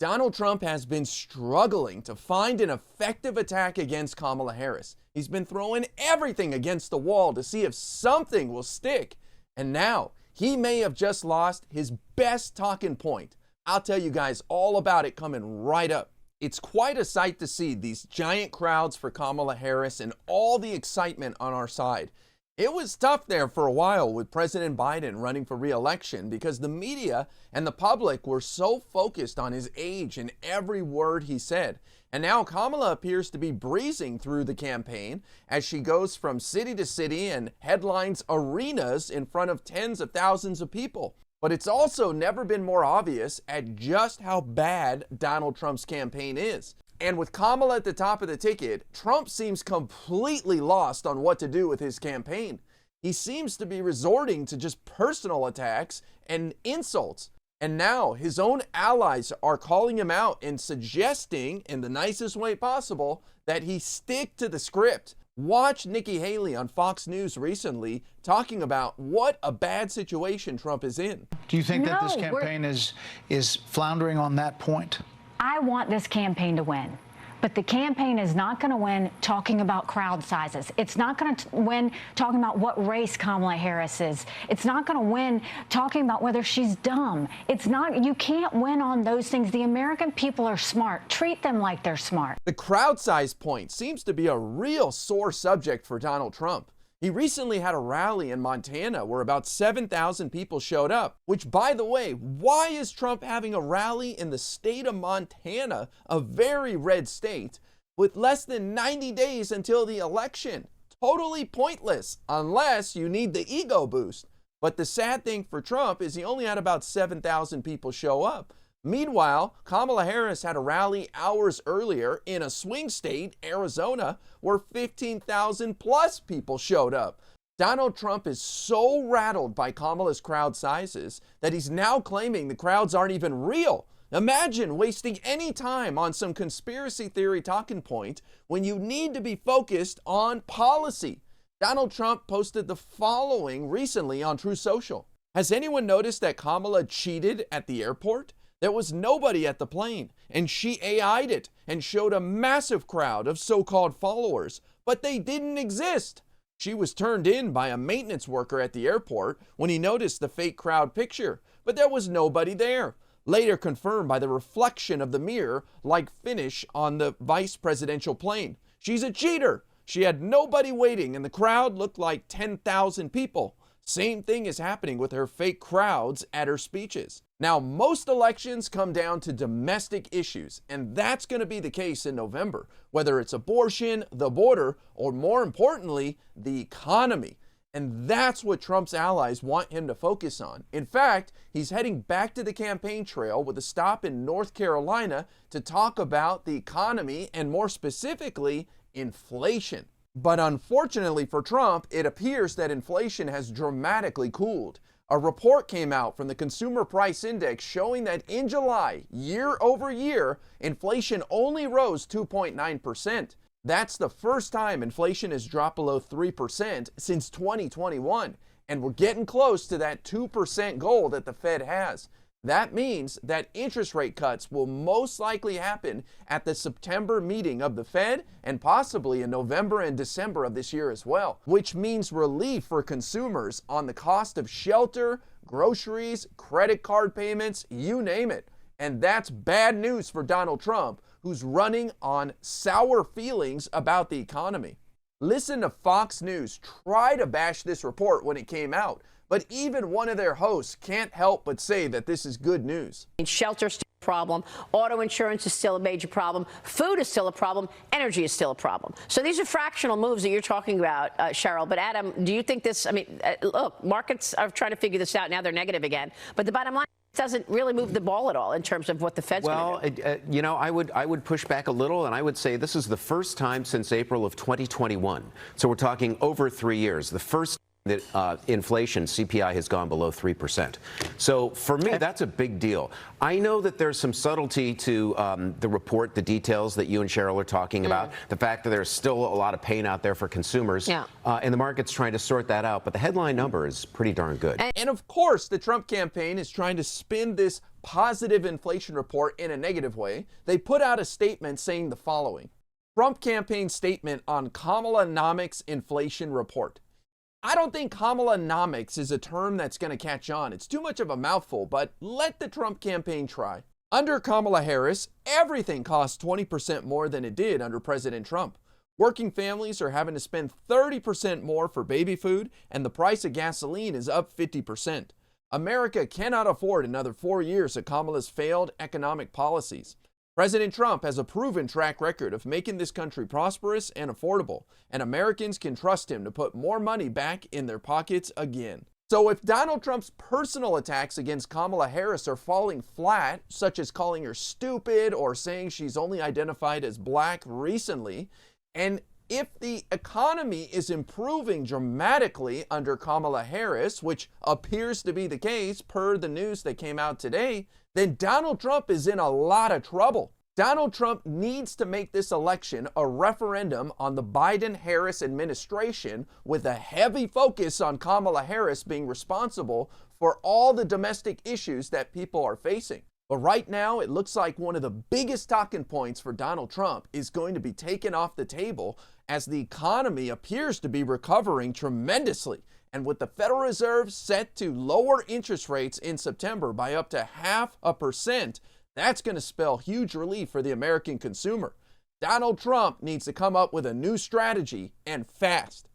Donald Trump has been struggling to find an effective attack against Kamala Harris. He's been throwing everything against the wall to see if something will stick. And now he may have just lost his best talking point. I'll tell you guys all about it coming right up. It's quite a sight to see these giant crowds for Kamala Harris and all the excitement on our side. It was tough there for a while with President Biden running for re-election because the media and the public were so focused on his age and every word he said. And now Kamala appears to be breezing through the campaign as she goes from city to city and headlines arenas in front of tens of thousands of people. But it's also never been more obvious at just how bad Donald Trump's campaign is. And with Kamala at the top of the ticket, Trump seems completely lost on what to do with his campaign. He seems to be resorting to just personal attacks and insults. And now his own allies are calling him out and suggesting, in the nicest way possible, that he stick to the script. Watch Nikki Haley on Fox News recently talking about what a bad situation Trump is in. Do you think that this campaign is floundering on that point? I want this campaign to win, but the campaign is not going to win talking about crowd sizes. It's not going to win talking about what race Kamala Harris is. It's not going to win talking about whether she's dumb. It's not. You can't win on those things. The American people are smart. Treat them like they're smart. The crowd size point seems to be a real sore subject for Donald Trump. He recently had a rally in Montana where about 7,000 people showed up, which, by the way, why is Trump having a rally in the state of Montana, a very red state, with less than 90 days until the election? Totally pointless, unless you need the ego boost. But the sad thing for Trump is he only had about 7,000 people show up. Meanwhile, Kamala Harris had a rally hours earlier in a swing state, Arizona, where 15,000 plus people showed up. Donald Trump is so rattled by Kamala's crowd sizes that he's now claiming the crowds aren't even real. Imagine wasting any time on some conspiracy theory talking point when you need to be focused on policy. Donald Trump posted the following recently on Truth Social. Has anyone noticed that Kamala cheated at the airport? There was nobody at the plane, and she AI'd it and showed a massive crowd of so-called followers, but they didn't exist. She was turned in by a maintenance worker at the airport when he noticed the fake crowd picture, but there was nobody there. Later confirmed by the reflection of the mirror-like finish on the vice presidential plane. She's a cheater. She had nobody waiting, and the crowd looked like 10,000 people. Same thing is happening with her fake crowds at her speeches. Now, most elections come down to domestic issues, and that's going to be the case in November, whether it's abortion, the border, or more importantly, the economy. And that's what Trump's allies want him to focus on. In fact, he's heading back to the campaign trail with a stop in North Carolina to talk about the economy and more specifically, inflation. But unfortunately for Trump, it appears that inflation has dramatically cooled. A report came out from the Consumer Price Index showing that in July, year over year, inflation only rose 2.9%. That's the first time inflation has dropped below 3% since 2021. And we're getting close to that 2% goal that the Fed has. That means that interest rate cuts will most likely happen at the September meeting of the Fed and possibly in November and December of this year as well, which means relief for consumers on the cost of shelter, groceries, credit card payments, you name it. And that's bad news for Donald Trump, who's running on sour feelings about the economy. Listen to Fox News try to bash this report when it came out. But even one of their hosts can't help but say that this is good news. Shelter's still a problem. Auto insurance is still a major problem. Food is still a problem. Energy is still a problem. So these are fractional moves that you're talking about, Cheryl. But Adam, do you think this, look, markets are trying to figure this out. Now they're negative again. But the bottom line doesn't really move the ball at all in terms of what the Fed's going to do. I would push back a little, and I would say this is the first time since April of 2021. So we're talking over 3 years. The first that inflation, CPI, has gone below 3%. So for me, that's a big deal. I know that there's some subtlety to the report, the details that you and Cheryl are talking about, the fact that there's still a lot of pain out there for consumers, and the market's trying to sort that out. But the headline number is pretty darn good. And of course, the Trump campaign is trying to spin this positive inflation report in a negative way, they put out a statement saying the following: Trump campaign statement on Kamalanomics inflation report. I don't think Kamalanomics is a term that's going to catch on. It's too much of a mouthful, but let the Trump campaign try. Under Kamala Harris, everything costs 20% more than it did under President Trump. Working families are having to spend 30% more for baby food, and the price of gasoline is up 50%. America cannot afford another 4 years of Kamala's failed economic policies. President Trump has a proven track record of making this country prosperous and affordable, and Americans can trust him to put more money back in their pockets again. So if Donald Trump's personal attacks against Kamala Harris are falling flat, such as calling her stupid or saying she's only identified as black recently, and if the economy is improving dramatically under Kamala Harris, which appears to be the case per the news that came out today, then Donald Trump is in a lot of trouble. Donald Trump needs to make this election a referendum on the Biden-Harris administration with a heavy focus on Kamala Harris being responsible for all the domestic issues that people are facing. But right now, it looks like one of the biggest talking points for Donald Trump is going to be taken off the table as the economy appears to be recovering tremendously. And with the Federal Reserve set to lower interest rates in September by up to 0.5%, that's going to spell huge relief for the American consumer. Donald Trump needs to come up with a new strategy, and fast.